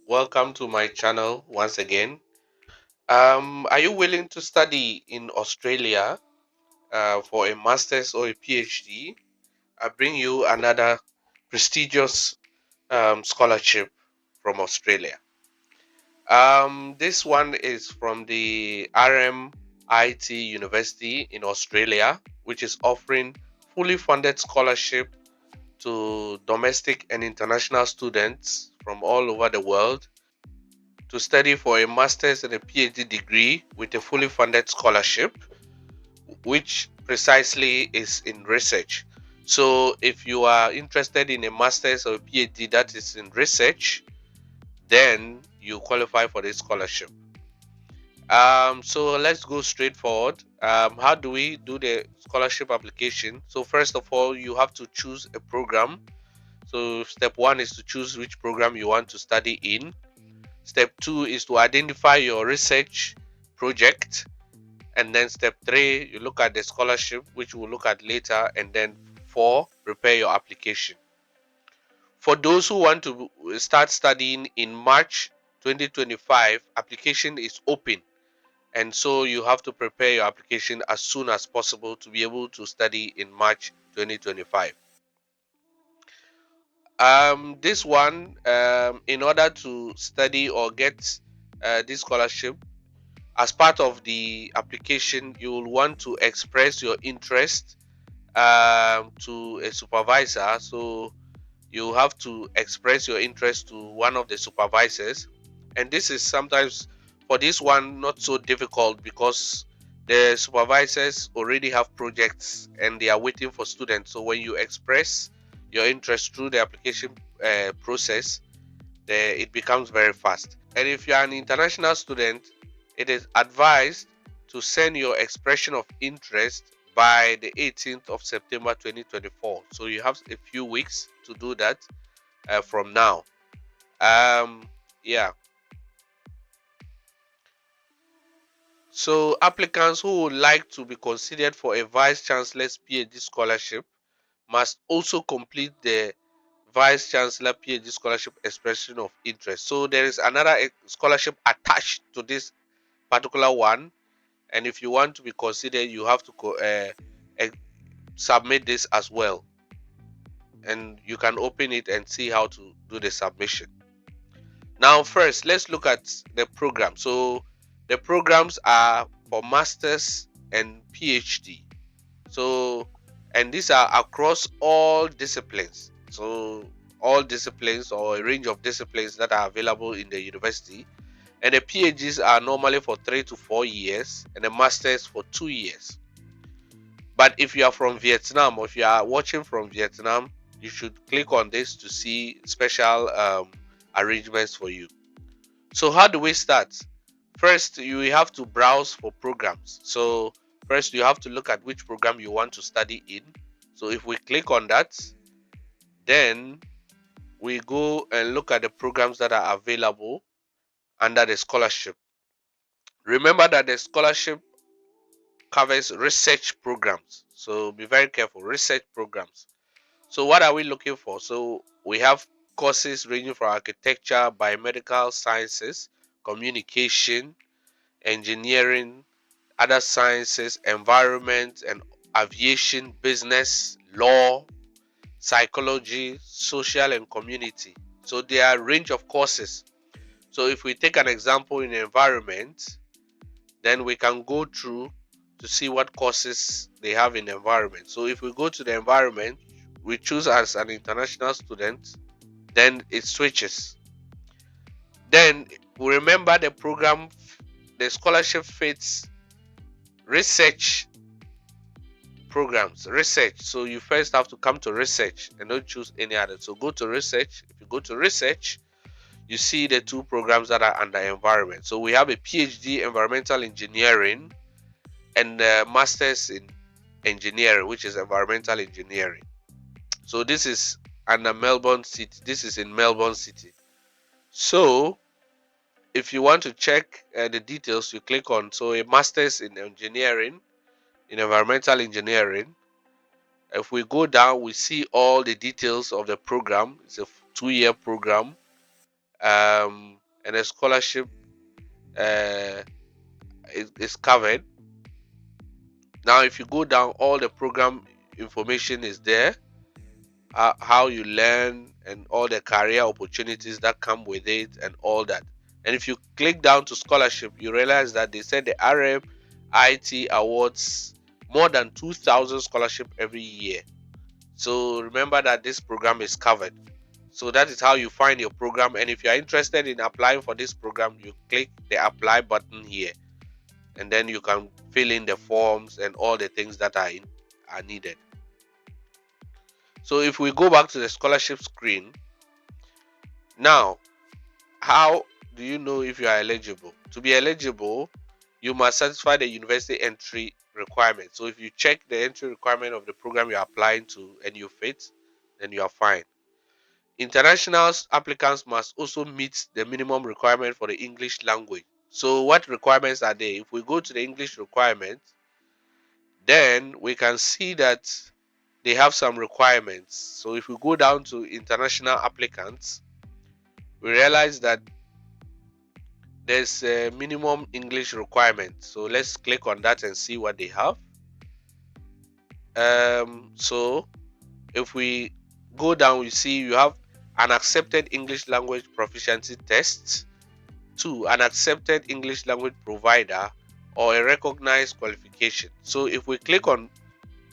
welcome to my channel once again. Are you willing to study in Australia for a master's or a PhD? I bring you another prestigious scholarship from Australia. This one is from the RMIT University in Australia, which is offering fully funded scholarship to domestic and international students from all over the world to study for a master's and a PhD degree with a fully funded scholarship, which precisely is in research. So, if you are interested in a master's or a PhD that is in research, then you qualify for this scholarship. So let's go straight forward. How do we do the scholarship application? So first of all, you have to choose a program. So step one is to choose which program you want to study in. Step two is to identify your research project. And then step three, you look at the scholarship, which we'll look at later. And then four, prepare your application. For those who want to start studying in March 2025, application is open. And so you have to prepare your application as soon as possible to be able to study in March 2025. This one, in order to study or get this scholarship, as part of the application, you will want to express your interest to a supervisor. So you have to express your interest to one of the supervisors. And this is sometimes, for this one, not so difficult because the supervisors already have projects and they are waiting for students. So when you express your interest through the application process, it becomes very fast. And if you are an international student, it is advised to send your expression of interest by the 18th of September 2024. So you have a few weeks to do that from now. Yeah. So applicants who would like to be considered for a Vice Chancellor's PhD scholarship must also complete the Vice Chancellor PhD scholarship expression of interest. So there is another scholarship attached to this particular one, and if you want to be considered, you have to submit this as well, and you can open it and see how to do the submission. Now first, let's look at the program. So the programs are for masters and PhD. So, and these are across all disciplines. So all disciplines or a range of disciplines that are available in the university. And the PhDs are normally for 3 to 4 years and the masters for 2 years. But if you are from Vietnam, or if you are watching from Vietnam, you should click on this to see special arrangements for you. So how do we start? First, you have to browse for programs. So first you have to look at which program you want to study in. So if we click on that, then we go and look at the programs that are available under the scholarship. Remember that the scholarship covers research programs. So be very careful, research programs. So what are we looking for? So we have courses ranging from architecture, biomedical sciences, communication, engineering, other sciences, environment and aviation, business, law, psychology, social and community. So there are a range of courses. So if we take an example in environment, then we can go through to see what courses they have in environment. So if we go to the environment, we choose as an international student, then it switches. Then we remember the program, the scholarship fits research programs, research. So you first have to come to research and don't choose any other. So go to research. If you go to research, you see the two programs that are under environment. So we have a PhD environmental engineering and a master's in engineering, which is environmental engineering. So this is under Melbourne City. This is in Melbourne City. So if you want to check the details, you click on a master's in engineering, in environmental engineering. If we go down, we see all the details of the program. It's a 2-year program. and the scholarship is covered. Now if you go down, all the program information is there, how you learn and all the career opportunities that come with it and all that. And if you click down to scholarship, you realize that they said the RMIT awards more than 2,000 scholarship every year. So remember that this program is covered. So that is how you find your program. And if you are interested in applying for this program, you click the apply button here, and then you can fill in the forms and all the things that are needed. So if we go back to the scholarship screen, now how do you know if you are eligible? To be eligible, you must satisfy the university entry requirement. So if you check the entry requirement of the program you're applying to and you fit, then you are fine. International applicants must also meet the minimum requirement for the English language. So what requirements are there? If we go to the English requirements, then we can see that they have some requirements. So if we go down to international applicants, we realize that there's a minimum English requirement. So let's click on that and see what they have. So if we go down, we see you have an accepted English language proficiency test, 2, an accepted English language provider, or a recognized qualification. So if we click on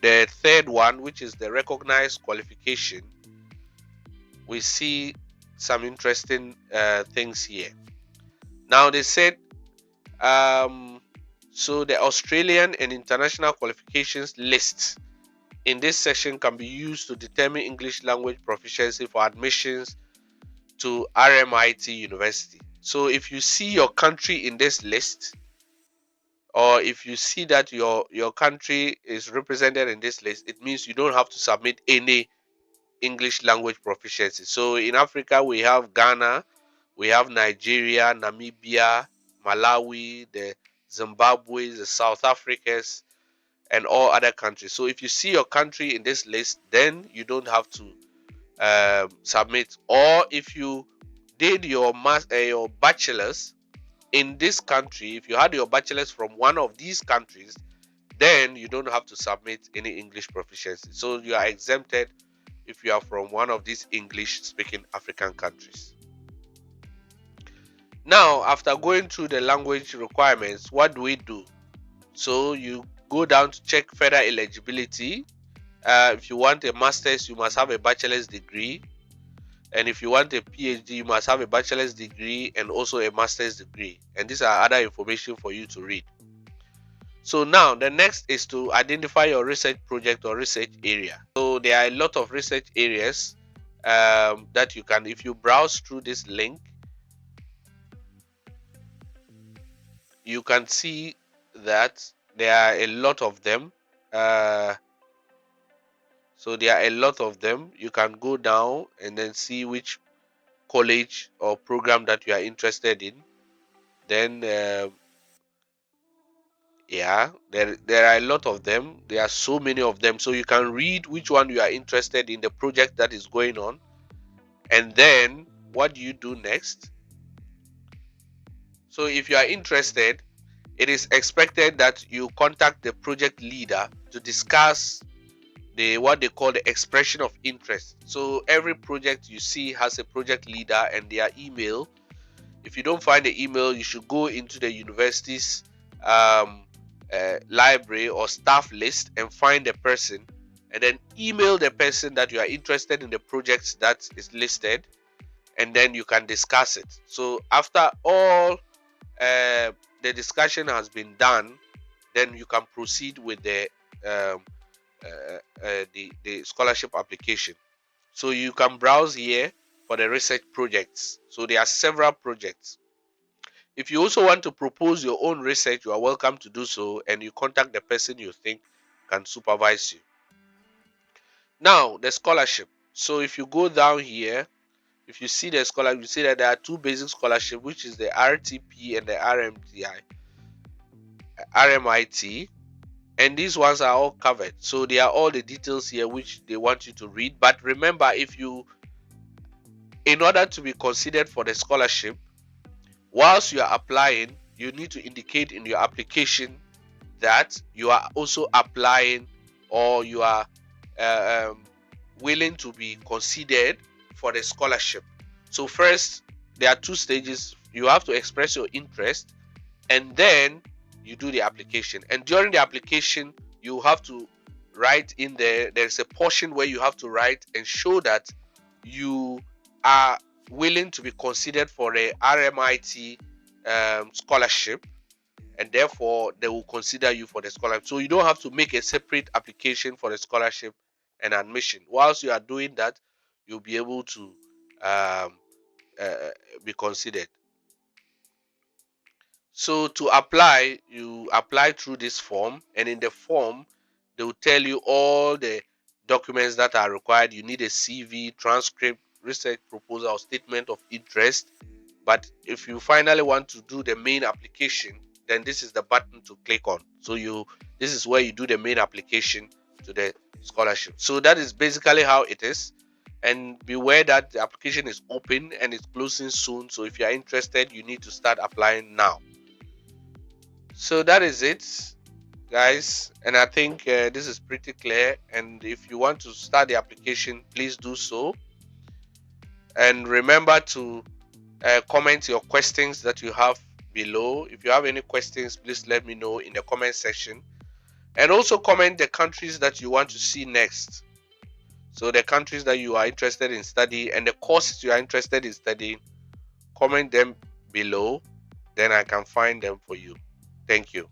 the third one, which is the recognized qualification, we see some interesting things here. Now they said, so the Australian and international qualifications list in this section can be used to determine English language proficiency for admissions to RMIT University. So if you see your country in this list, or if you see that your country is represented in this list, it means you don't have to submit any English language proficiency. So in Africa, we have Ghana, we have Nigeria, Namibia, Malawi, the Zimbabwe, the South Africans, and all other countries. So if you see your country in this list, then you don't have to submit. Or if you did your bachelor's in this country, if you had your bachelor's from one of these countries, then you don't have to submit any English proficiency. So you are exempted if you are from one of these English-speaking African countries. Now, after going through the language requirements, what do we do? So you go down to check further eligibility. If you want a master's, you must have a bachelor's degree. And if you want a PhD, you must have a bachelor's degree and also a master's degree. And these are other information for you to read. So now the next is to identify your research project or research area. So there are a lot of research areas that you can, if you browse through this link, you can see that there are a lot of them. So there are a lot of them. You can go down and then see which college or program that you are interested in. Then yeah, there are a lot of them. There are so many of them. So you can read which one you are interested in, the project that is going on. And then what do you do next? So if you are interested, it is expected that you contact the project leader to discuss what they call the expression of interest. So every project you see has a project leader and their email. If you don't find the email, you should go into the university's library or staff list and find the person, and then email the person that you are interested in the projects that is listed, and then you can discuss it. So after all the discussion has been done, then you can proceed with the scholarship application. So you can browse here for the research projects. So there are several projects. If you also want to propose your own research, you are welcome to do so, and you contact the person you think can supervise you. Now, the scholarship. So if you go down here, if you see the scholarship, you see that there are two basic scholarships, which is the RTP and the RMIT, and these ones are all covered. So they are all the details here which they want you to read. But remember, in order to be considered for the scholarship, Whilst you are applying, you need to indicate in your application that you are also applying, or you are willing to be considered for the scholarship. So first, there are two stages. You have to express your interest, and then you do the application. And during the application, you have to write in there. There's a portion where you have to write and show that you are willing to be considered for a RMIT scholarship, and therefore they will consider you for the scholarship. So you don't have to make a separate application for the scholarship and admission. Whilst you are doing that, you'll be able to um, uh, be considered. So to apply, you apply through this form, and in the form, they will tell you all the documents that are required. You need a CV, transcript, research proposal, or statement of interest. But if you finally want to do the main application, then this is the button to click on. So this is where you do the main application to the scholarship. So that is basically how it is. And beware that the application is open and it's closing soon. So if you are interested, you need to start applying now. So that is it, guys, and I think this is pretty clear. And if you want to start the application, please do so, and remember to comment your questions that you have below. If you have any questions, please let me know in the comment section, and also comment the countries that you want to see next. So the countries that you are interested in studying and the courses you are interested in studying, comment them below, then I can find them for you. Thank you.